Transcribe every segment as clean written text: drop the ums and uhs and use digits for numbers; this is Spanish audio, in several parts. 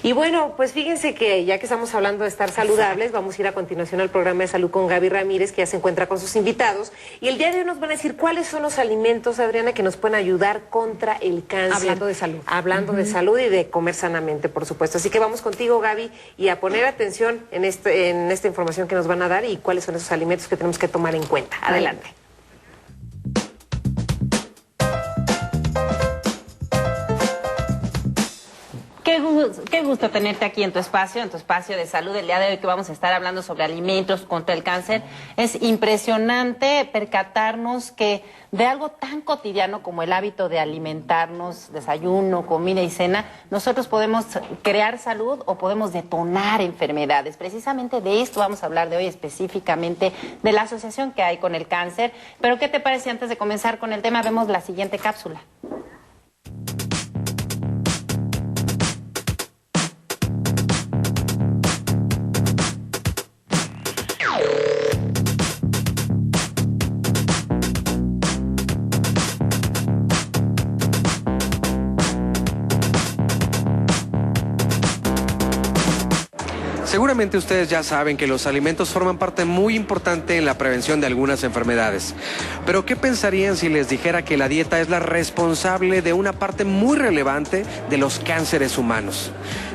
Y bueno, pues fíjense que ya que estamos hablando de estar saludables, vamos a ir a continuación al programa de salud con Gaby Ramírez, que ya se encuentra con sus invitados. Y el día de hoy nos van a decir cuáles son los alimentos, Adriana, que nos pueden ayudar contra el cáncer. Hablando de salud. Hablando de salud y de comer sanamente, por supuesto. Así que vamos contigo, Gaby, y a poner atención en esta información que nos van a dar y cuáles son esos alimentos que tenemos que tomar en cuenta. Adelante. Qué gusto tenerte aquí en tu espacio de salud. El día de hoy que vamos a estar hablando sobre alimentos contra el cáncer. Es impresionante percatarnos que de algo tan cotidiano como el hábito de alimentarnos, desayuno, comida y cena, nosotros podemos crear salud o podemos detonar enfermedades. Precisamente de esto vamos a hablar de hoy, específicamente de la asociación que hay con el cáncer. Pero ¿qué te parece antes de comenzar con el tema? Vemos la siguiente cápsula. Seguramente ustedes ya saben que los alimentos forman parte muy importante en la prevención de algunas enfermedades. Pero ¿qué pensarían si les dijera que la dieta es la responsable de una parte muy relevante de los cánceres humanos?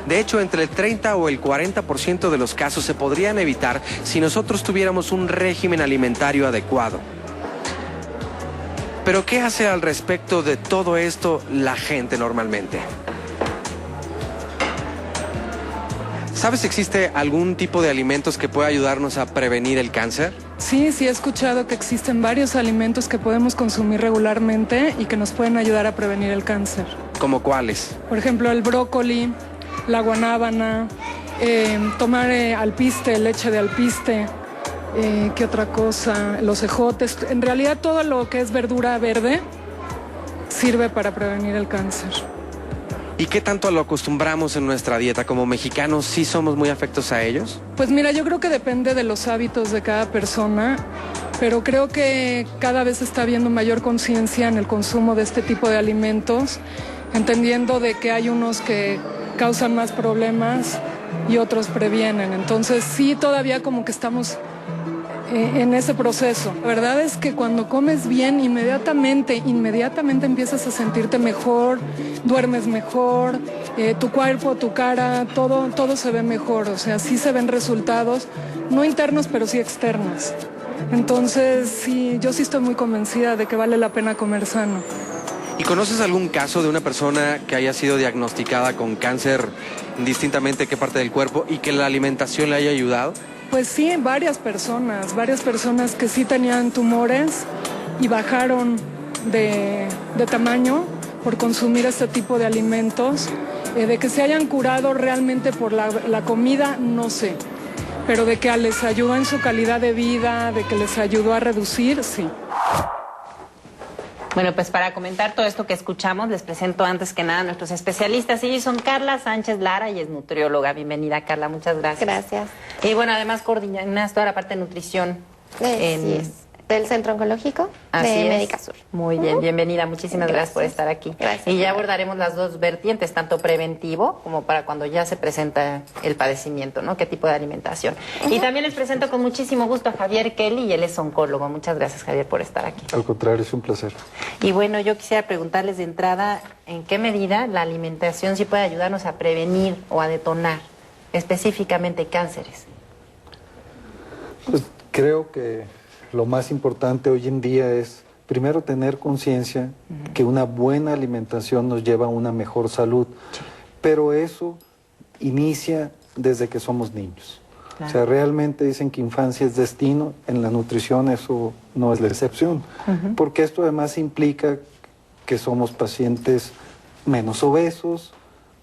De hecho, entre el 30 o el 40% de los casos se podrían evitar si nosotros tuviéramos un régimen alimentario adecuado. Pero ¿qué hace al respecto de todo esto la gente normalmente? ¿Sabes si existe algún tipo de alimentos que pueda ayudarnos a prevenir el cáncer? Sí, he escuchado que existen varios alimentos que podemos consumir regularmente y que nos pueden ayudar a prevenir el cáncer. ¿Cómo cuáles? Por ejemplo, el brócoli, la guanábana, tomar alpiste, leche de alpiste, ¿qué otra cosa? Los ejotes. En realidad todo lo que es verdura verde sirve para prevenir el cáncer. ¿Y qué tanto lo acostumbramos en nuestra dieta? Como mexicanos, ¿sí somos muy afectos a ellos? Pues mira, yo creo que depende de los hábitos de cada persona, pero creo que cada vez está habiendo mayor conciencia en el consumo de este tipo de alimentos, entendiendo de que hay unos que causan más problemas y otros previenen. Entonces sí, todavía como que estamos en ese proceso. La verdad es que cuando comes bien, inmediatamente empiezas a sentirte mejor, duermes mejor, tu cuerpo, tu cara, todo se ve mejor. O sea, sí se ven resultados, no internos, pero sí externos. Entonces, sí, yo sí estoy muy convencida de que vale la pena comer sano. ¿Y conoces algún caso de una persona que haya sido diagnosticada con cáncer, indistintamente qué parte del cuerpo, y que la alimentación le haya ayudado? Pues sí, varias personas que sí tenían tumores y bajaron de tamaño por consumir este tipo de alimentos. De que se hayan curado realmente por la comida, no sé, pero de que les ayudó en su calidad de vida, de que les ayudó a reducir, sí. Bueno, pues para comentar todo esto que escuchamos, les presento antes que nada a nuestros especialistas. Ellos son Carla Sánchez Lara y es nutrióloga. Bienvenida, Carla, muchas gracias. Gracias. Y bueno, además coordinas toda la parte de nutrición. Sí, es. Del Centro Oncológico de Médica Sur. Muy bien, bienvenida, muchísimas gracias por estar aquí. Gracias. Y ya abordaremos las dos vertientes, tanto preventivo como para cuando ya se presenta el padecimiento, ¿no? ¿Qué tipo de alimentación? Y también les presento con muchísimo gusto a Javier Kelly y él es oncólogo. Muchas gracias, Javier, por estar aquí. Al contrario, es un placer. Y bueno, yo quisiera preguntarles de entrada, ¿en qué medida la alimentación sí puede ayudarnos a prevenir o a detonar específicamente cánceres? Pues creo que lo más importante hoy en día es, primero, tener conciencia que una buena alimentación nos lleva a una mejor salud. Pero eso inicia desde que somos niños. Claro. O sea, realmente dicen que infancia es destino, en la nutrición eso no es la excepción. Porque esto además implica que somos pacientes menos obesos,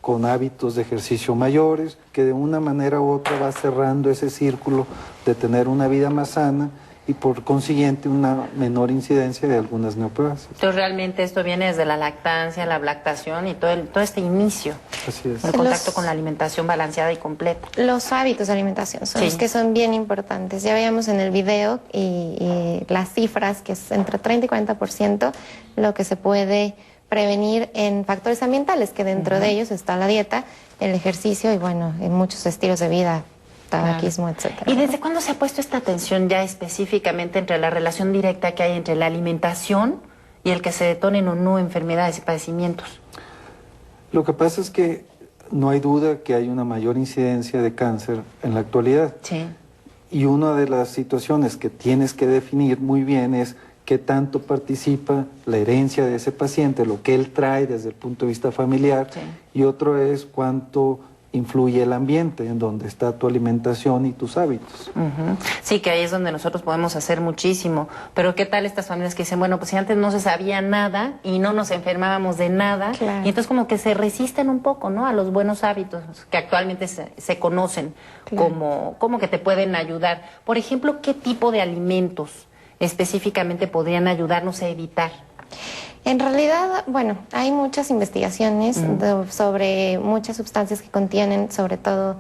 con hábitos de ejercicio mayores, que de una manera u otra va cerrando ese círculo de tener una vida más sana y por consiguiente una menor incidencia de algunas neoplasias. Entonces realmente esto viene desde la lactancia, la lactación y todo este inicio. Así es. El contacto con la alimentación balanceada y completa. Los hábitos de alimentación son los que son bien importantes. Ya veíamos en el video y las cifras que es entre 30 y 40% lo que se puede prevenir en factores ambientales, que dentro de ellos está la dieta, el ejercicio y bueno, en muchos estilos de vida, tabaquismo, etcétera. ¿Y desde cuándo se ha puesto esta atención ya específicamente entre la relación directa que hay entre la alimentación y el que se detonen o no enfermedades y padecimientos? Lo que pasa es que no hay duda que hay una mayor incidencia de cáncer en la actualidad. Sí. Y una de las situaciones que tienes que definir muy bien es qué tanto participa la herencia de ese paciente, lo que él trae desde el punto de vista familiar, Sí. y otro es cuánto influye el ambiente en donde está tu alimentación y tus hábitos. Sí, que ahí es donde nosotros podemos hacer muchísimo. Pero ¿qué tal estas familias que dicen, bueno, pues si antes no se sabía nada y no nos enfermábamos de nada? Claro. Y entonces como que se resisten un poco, ¿no? A los buenos hábitos que actualmente se conocen como que te pueden ayudar. Por ejemplo, ¿qué tipo de alimentos específicamente podrían ayudarnos a evitar? En realidad, bueno, hay muchas investigaciones sobre muchas sustancias que contienen, sobre todo,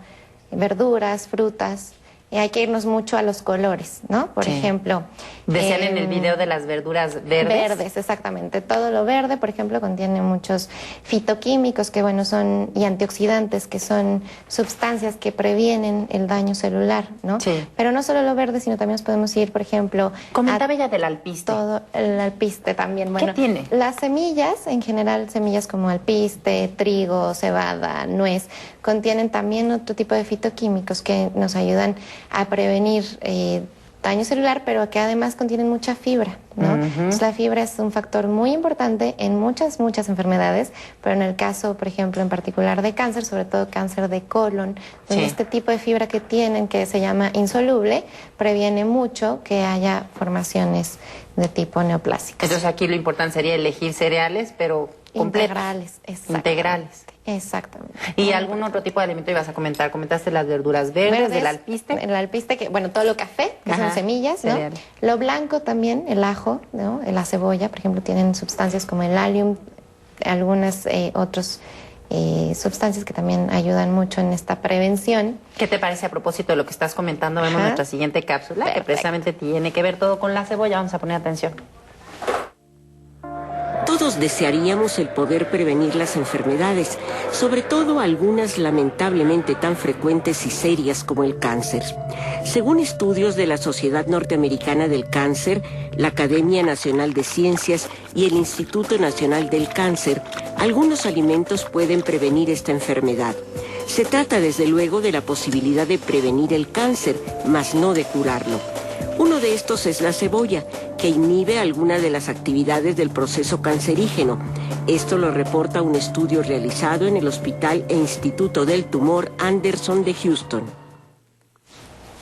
verduras, frutas. Y hay que irnos mucho a los colores, ¿no? Por ejemplo... Decían en el video de las verduras verdes. Verdes, exactamente. Todo lo verde, por ejemplo, contiene muchos fitoquímicos que, bueno, son, y antioxidantes, que son sustancias que previenen el daño celular, ¿no? Sí. Pero no solo lo verde, sino también nos podemos ir, por ejemplo... Comentaba ella del alpiste. Todo el alpiste también. Bueno, ¿Qué tiene? Las semillas, en general, semillas como alpiste, trigo, cebada, nuez, contienen también otro tipo de fitoquímicos que nos ayudan a prevenir daño celular, pero que además contienen mucha fibra, ¿no? Entonces, la fibra es un factor muy importante en muchas enfermedades, pero en el caso, por ejemplo, en particular de cáncer, sobre todo cáncer de colon, donde este tipo de fibra que tienen, que se llama insoluble, previene mucho que haya formaciones de tipo neoplásicas. Entonces aquí lo importante sería elegir cereales, pero completos. Integrales, exactamente. Integrales. Exactamente. ¿Y algún otro tipo de alimento ibas a comentar? Comentaste las verduras verdes, del alpiste. El alpiste, que, bueno, todo lo café, que son semillas, ¿no? Cereales. Lo blanco también, el ajo, ¿no? La cebolla, por ejemplo, tienen sustancias como el allium, algunas otras sustancias que también ayudan mucho en esta prevención. ¿Qué te parece a propósito de lo que estás comentando? Vemos nuestra siguiente cápsula, que precisamente tiene que ver todo con la cebolla. Vamos a poner atención. Todos desearíamos el poder prevenir las enfermedades, sobre todo algunas lamentablemente tan frecuentes y serias como el cáncer. Según estudios de la Sociedad Norteamericana del Cáncer, la Academia Nacional de Ciencias y el Instituto Nacional del Cáncer, algunos alimentos pueden prevenir esta enfermedad. Se trata desde luego de la posibilidad de prevenir el cáncer, mas no de curarlo. Uno de estos es la cebolla, que inhibe alguna de las actividades del proceso cancerígeno. Esto lo reporta un estudio realizado en el Hospital e Instituto del Tumor Anderson de Houston.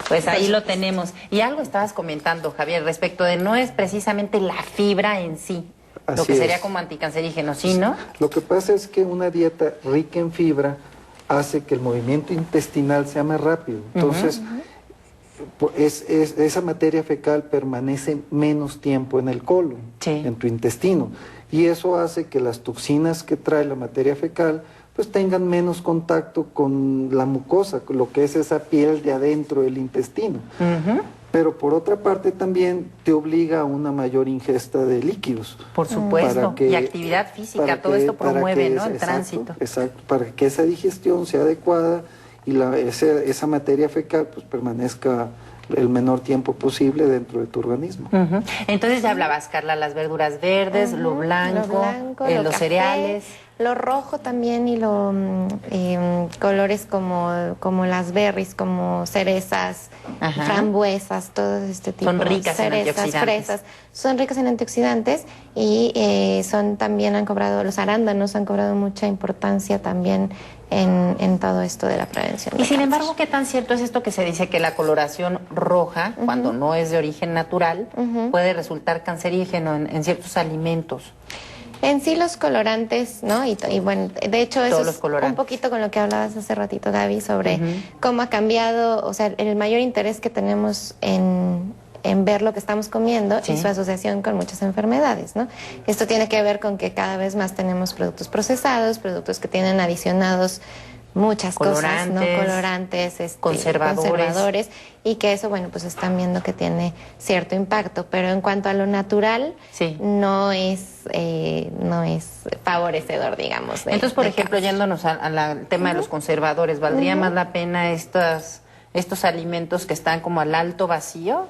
Pues ahí lo tenemos. Y algo estabas comentando, Javier, respecto de no es precisamente la fibra en sí, lo que sería como anticancerígeno, ¿sí, no? Lo que pasa es que una dieta rica en fibra hace que el movimiento intestinal sea más rápido. Entonces, esa materia fecal permanece menos tiempo en el colon, en tu intestino. Y eso hace que las toxinas que trae la materia fecal pues tengan menos contacto con la mucosa, con lo que es esa piel de adentro del intestino. Pero por otra parte también te obliga a una mayor ingesta de líquidos. Por supuesto, y actividad física, todo esto promueve, ¿no? El tránsito. Exacto, para que esa digestión sea adecuada y esa materia fecal pues permanezca el menor tiempo posible dentro de tu organismo. Entonces ya hablabas, Carla, las verduras verdes, lo blanco, los café, cereales. Lo rojo también y colores como las berries, como cerezas, frambuesas, todo este tipo. Son ricas en antioxidantes. Fresas. Son ricas en antioxidantes y los arándanos han cobrado mucha importancia también en todo esto de la prevención. Y sin embargo, ¿qué tan cierto es esto que se dice que la coloración roja, cuando no es de origen natural, puede resultar cancerígeno en ciertos alimentos? En sí los colorantes, ¿no? Y bueno, de hecho eso es un poquito con lo que hablabas hace ratito, Gaby, sobre cómo ha cambiado, o sea, el mayor interés que tenemos en ver lo que estamos comiendo y su asociación con muchas enfermedades, ¿no? Esto tiene que ver con que cada vez más tenemos productos procesados, productos que tienen adicionados muchas cosas, ¿no? Colorantes, Colorantes, conservadores, y que eso, bueno, pues están viendo que tiene cierto impacto, pero en cuanto a lo natural, sí, no es favorecedor, digamos. Entonces, por ejemplo, yéndonos al tema de los conservadores, ¿valdría más la pena estos alimentos que están como al alto vacío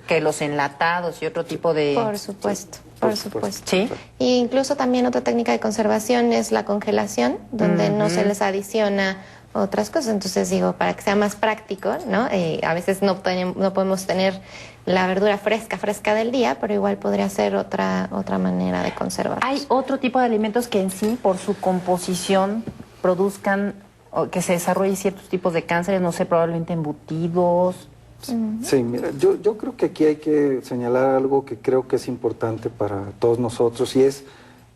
que los enlatados y otro tipo de...? Por supuesto, por supuesto. ¿Sí? E incluso también otra técnica de conservación es la congelación, donde no se les adiciona otras cosas. Entonces digo, para que sea más práctico, ¿no? A veces no podemos tener la verdura fresca del día, pero igual podría ser otra manera de conservar. ¿Hay otro tipo de alimentos que en sí, por su composición, produzcan o que se desarrollen ciertos tipos de cánceres? No sé, probablemente embutidos. Sí, mira, yo creo que aquí hay que señalar algo que creo que es importante para todos nosotros, y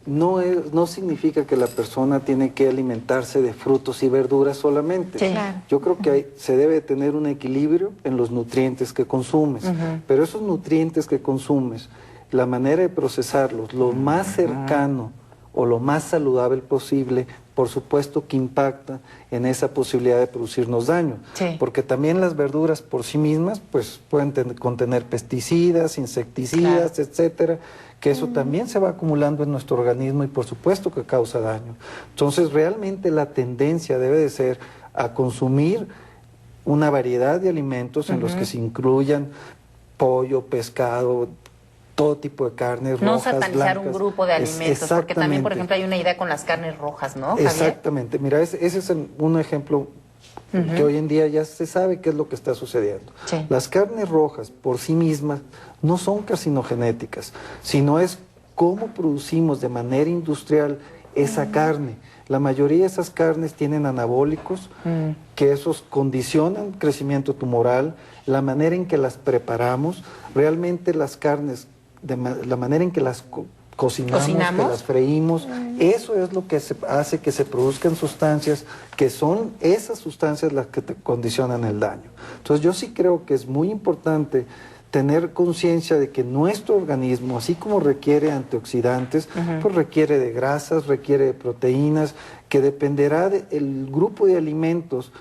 no significa que la persona tiene que alimentarse de frutos y verduras solamente. Sí. Claro. Yo creo que se debe tener un equilibrio en los nutrientes que consumes, pero esos nutrientes que consumes, la manera de procesarlos, lo más cercano o lo más saludable posible, por supuesto que impacta en esa posibilidad de producirnos daño. Sí. Porque también las verduras por sí mismas pues pueden contener pesticidas, insecticidas, etcétera, que eso también se va acumulando en nuestro organismo y por supuesto que causa daño. Entonces realmente la tendencia debe de ser a consumir una variedad de alimentos en los que se incluyan pollo, pescado, todo tipo de carnes rojas, no satanizar blancas. un grupo de alimentos, porque también, por ejemplo, hay una idea con las carnes rojas, ¿no, Javier? Exactamente. Mira, ese es un ejemplo que hoy en día ya se sabe qué es lo que está sucediendo. Sí. Las carnes rojas por sí mismas no son carcinogenéticas, sino es cómo producimos de manera industrial esa carne. La mayoría de esas carnes tienen anabólicos, que esos condicionan el crecimiento tumoral, la manera en que las preparamos, realmente las carnes, la manera en que las cocinamos, que las freímos, eso es lo que hace que se produzcan sustancias que son esas sustancias las que te condicionan el daño. Entonces yo sí creo que es muy importante tener conciencia de que nuestro organismo, así como requiere antioxidantes, pues requiere de grasas, requiere de proteínas, que dependerá del grupo de alimentos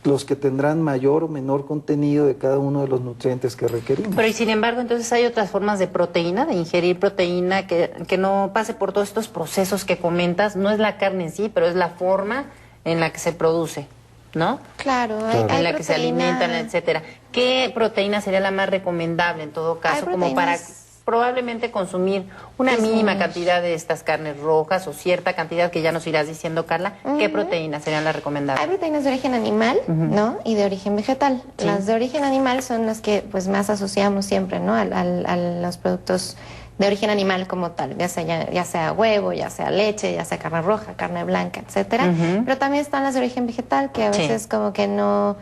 los que tendrán mayor o menor contenido de cada uno de los nutrientes que requerimos. Pero y sin embargo, entonces hay otras formas de proteína, de ingerir proteína que no pase por todos estos procesos que comentas. No es la carne en sí, pero es la forma en la que se produce, ¿no? Claro, En la que se alimentan, etcétera. ¿Qué proteína sería la más recomendable en todo caso, como para probablemente consumir una mínima cantidad de estas carnes rojas o cierta cantidad que ya nos irás diciendo, Carla? ¿Qué proteínas serían las recomendables? Hay proteínas de origen animal, ¿no? Y de origen vegetal. Sí. Las de origen animal son las que pues más asociamos siempre, ¿no? A los productos de origen animal como tal, ya sea huevo, ya sea leche, ya sea carne roja, carne blanca, etcétera. Pero también están las de origen vegetal, que a veces como que no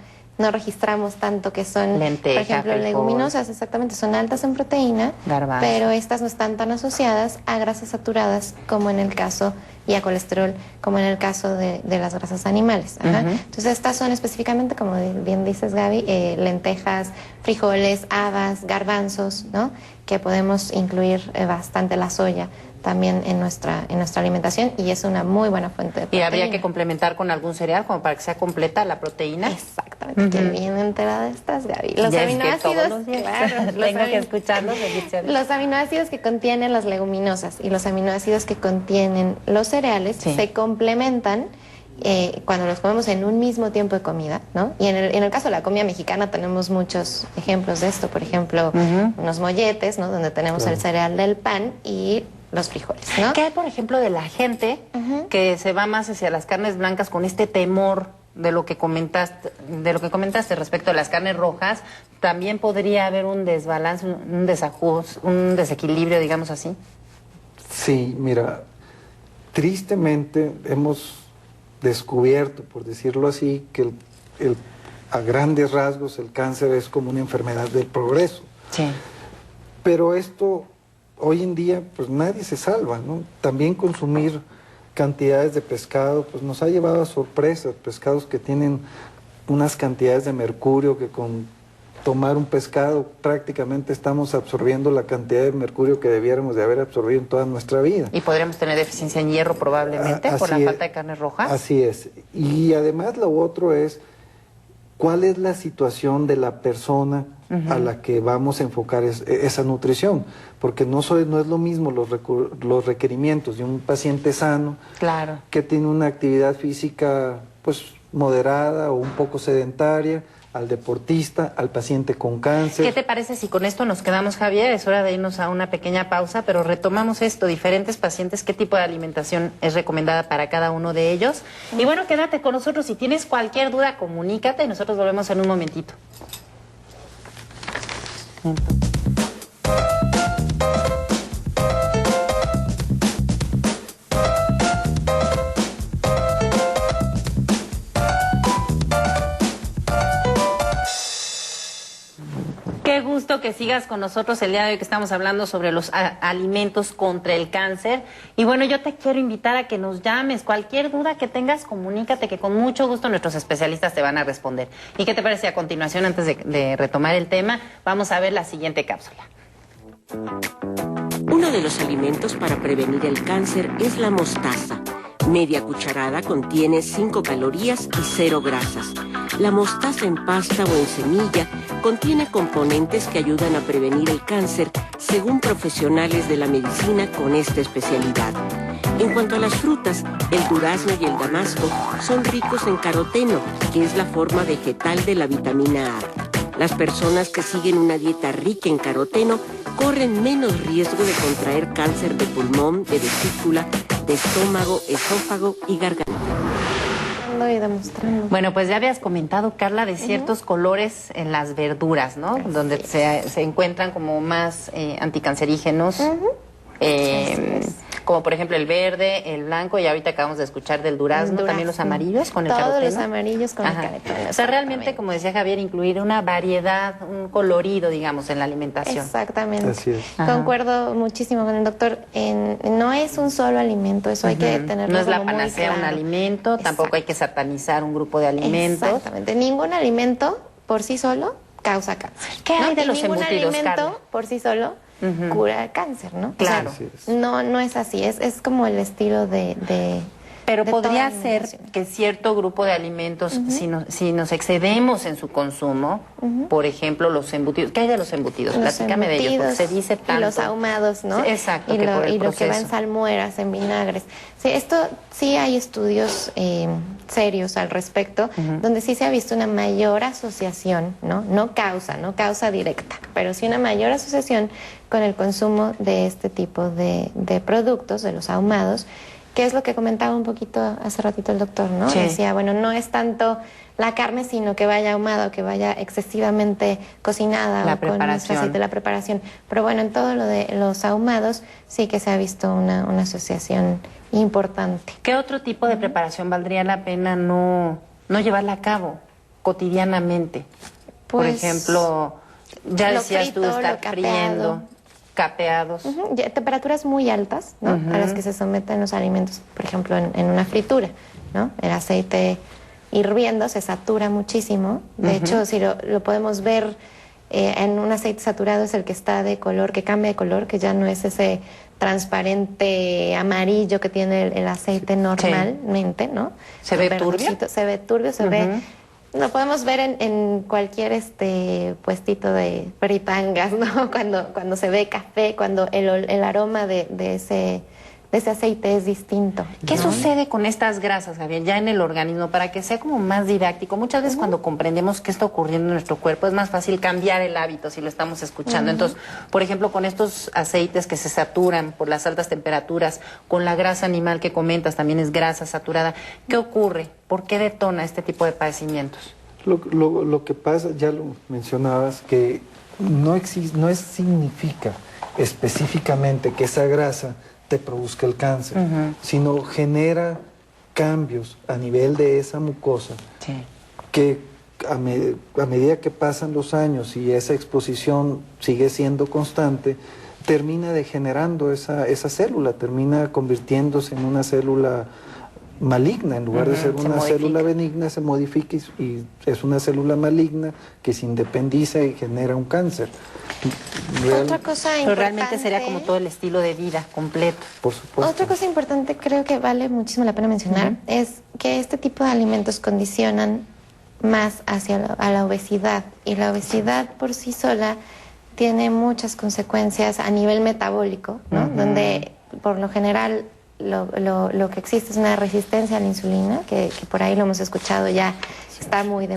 registramos tanto, que son, lenteja, por ejemplo, leguminosas, exactamente, son altas en proteína, garbanzo, pero estas no están tan asociadas a grasas saturadas como en el caso, y a colesterol, como en el caso de las grasas animales. Entonces estas son específicamente, como bien dices, Gaby, lentejas, frijoles, habas, garbanzos, ¿no? Que podemos incluir bastante la soya también en nuestra alimentación, y es una muy buena fuente de proteína. ¿Y habría que complementar con algún cereal como para que sea completa la proteína? Exactamente, que bien enterada estás, Gaby. Los aminoácidos, tengo que escucharlos. Los aminoácidos que contienen las leguminosas y los aminoácidos que contienen los cereales se complementan cuando los comemos en un mismo tiempo de comida, ¿no? Y en el caso de la comida mexicana tenemos muchos ejemplos de esto, por ejemplo, unos molletes, ¿no? Donde tenemos el cereal del pan y los frijoles, ¿no? ¿Qué hay, por ejemplo, de la gente que se va más hacia las carnes blancas con este temor de lo que comentaste respecto a las carnes rojas? ¿También podría haber un desbalance, un desajuste, un desequilibrio, digamos así? Sí, mira, tristemente hemos descubierto, por decirlo así, que a grandes rasgos el cáncer es como una enfermedad del progreso. Sí. Pero esto, hoy en día, pues nadie se salva, ¿no? También consumir cantidades de pescado, pues nos ha llevado a sorpresas, pescados que tienen unas cantidades de mercurio que con tomar un pescado, prácticamente estamos absorbiendo la cantidad de mercurio que debiéramos de haber absorbido en toda nuestra vida. Y podríamos tener deficiencia en hierro probablemente por la falta de carne roja. Así es. Y además lo otro es, ¿cuál es la situación de la persona a la que vamos a enfocar esa nutrición? Porque no es lo mismo los requerimientos de un paciente sano, claro, que tiene una actividad física pues moderada o un poco sedentaria, al deportista, al paciente con cáncer. ¿Qué te parece si con esto nos quedamos, Javier? Es hora de irnos a una pequeña pausa, pero retomamos esto, diferentes pacientes, qué tipo de alimentación es recomendada para cada uno de ellos. Y bueno, quédate con nosotros, si tienes cualquier duda, comunícate y nosotros volvemos en un momentito. Qué gusto que sigas con nosotros el día de hoy, que estamos hablando sobre los alimentos contra el cáncer. Y bueno, yo te quiero invitar a que nos llames. Cualquier duda que tengas, comunícate, que con mucho gusto nuestros especialistas te van a responder. ¿Y qué te parece a continuación, antes de retomar el tema? Vamos a ver la siguiente cápsula. Uno de los alimentos para prevenir el cáncer es la mostaza. Media cucharada contiene 5 calorías y 0 grasas. La mostaza en pasta o en semilla contiene componentes que ayudan a prevenir el cáncer, según profesionales de la medicina con esta especialidad. En cuanto a las frutas, el durazno y el damasco son ricos en caroteno, que es la forma vegetal de la vitamina A. Las personas que siguen una dieta rica en caroteno corren menos riesgo de contraer cáncer de pulmón, de vesícula, de estómago, esófago y garganta. Y demostrando. Bueno, pues ya habías comentado, Carla, de ciertos colores en las verduras, ¿no? Así donde es. se encuentran como más anticancerígenos. Como por ejemplo el verde, el blanco, y ahorita acabamos de escuchar del durazno, también los amarillos con el caroteno. Todos los amarillos con el caroteno. O sea, realmente, como decía Javier, incluir una variedad, un colorido, digamos, en la alimentación. Exactamente. Así es. Concuerdo muchísimo con el doctor. No es un solo alimento, eso hay que tenerlo No es la como muy panacea un claro. alimento, tampoco hay que satanizar un grupo de alimentos. Exactamente. Ningún alimento por sí solo causa cáncer. ¿Qué hay de Y los ningún embutidos, alimento Carla? por sí solo cura el cáncer, ¿no? Claro. O sea, Así es. no es así, es como el estilo de Pero de toda podría la ser alimentación. que cierto grupo de alimentos, si nos excedemos en su consumo, por ejemplo, los embutidos. ¿Qué hay de los embutidos? Los Platícame de ellos, porque se embutidos dice tanto. y los ahumados, ¿no? Sí, exacto, y que lo, por el y lo que va en proceso. salmueras, en vinagres. Sí, esto sí hay estudios serios al respecto, donde sí se ha visto una mayor asociación, ¿no? No causa directa, pero sí una mayor asociación con el consumo de este tipo de productos, de los ahumados, que es lo que comentaba un poquito hace ratito el doctor, ¿no? Sí. Decía, bueno, no es tanto la carne, sino que vaya ahumada o que vaya excesivamente cocinada La o con mucho preparación. aceite, la preparación. Pero bueno, en todo lo de los ahumados sí que se ha visto una asociación importante. ¿Qué otro tipo de preparación valdría la pena no llevarla a cabo cotidianamente? Por Pues, ejemplo, ya lo decías frito, tú, lo estar capeado. friendo, capeados. Ya, temperaturas muy altas, ¿no? A las que se someten los alimentos, por ejemplo, en una fritura, ¿no? El aceite hirviendo se satura muchísimo. De hecho, si lo podemos ver en un aceite saturado, es el que está de color, que cambia de color, que ya no es ese transparente amarillo que tiene el aceite normalmente, ¿no? ¿Se ve Verdosito, turbio? Se ve turbio, se ve... Lo podemos ver en cualquier puestito de fritangas, ¿no? Cuando se ve café, cuando el aroma de ese aceite es distinto. ¿Qué ¿no? sucede con estas grasas, Javier, ya en el organismo? Para que sea como más didáctico, muchas veces cuando comprendemos qué está ocurriendo en nuestro cuerpo es más fácil cambiar el hábito si lo estamos escuchando. Entonces, por ejemplo, con estos aceites que se saturan por las altas temperaturas, con la grasa animal que comentas, también es grasa saturada, ¿qué ocurre? ¿Por qué detona este tipo de padecimientos? Lo que pasa, ya lo mencionabas, que no significa específicamente que esa grasa te produzca el cáncer, sino genera cambios a nivel de esa mucosa que a medida que pasan los años y esa exposición sigue siendo constante, termina degenerando esa célula, termina convirtiéndose en una célula maligna, en lugar de ser una modifica. célula benigna, se modifica y es una célula maligna que se independiza y genera un cáncer. Otra cosa Pero importante, realmente sería como todo el estilo de vida completo. Por supuesto. otra cosa importante creo que vale muchísimo la pena mencionar es que este tipo de alimentos condicionan más a la obesidad, y la obesidad por sí sola tiene muchas consecuencias a nivel metabólico, ¿no? Donde por lo general lo que existe es una resistencia a la insulina, que por ahí lo hemos escuchado ya, está muy de moda.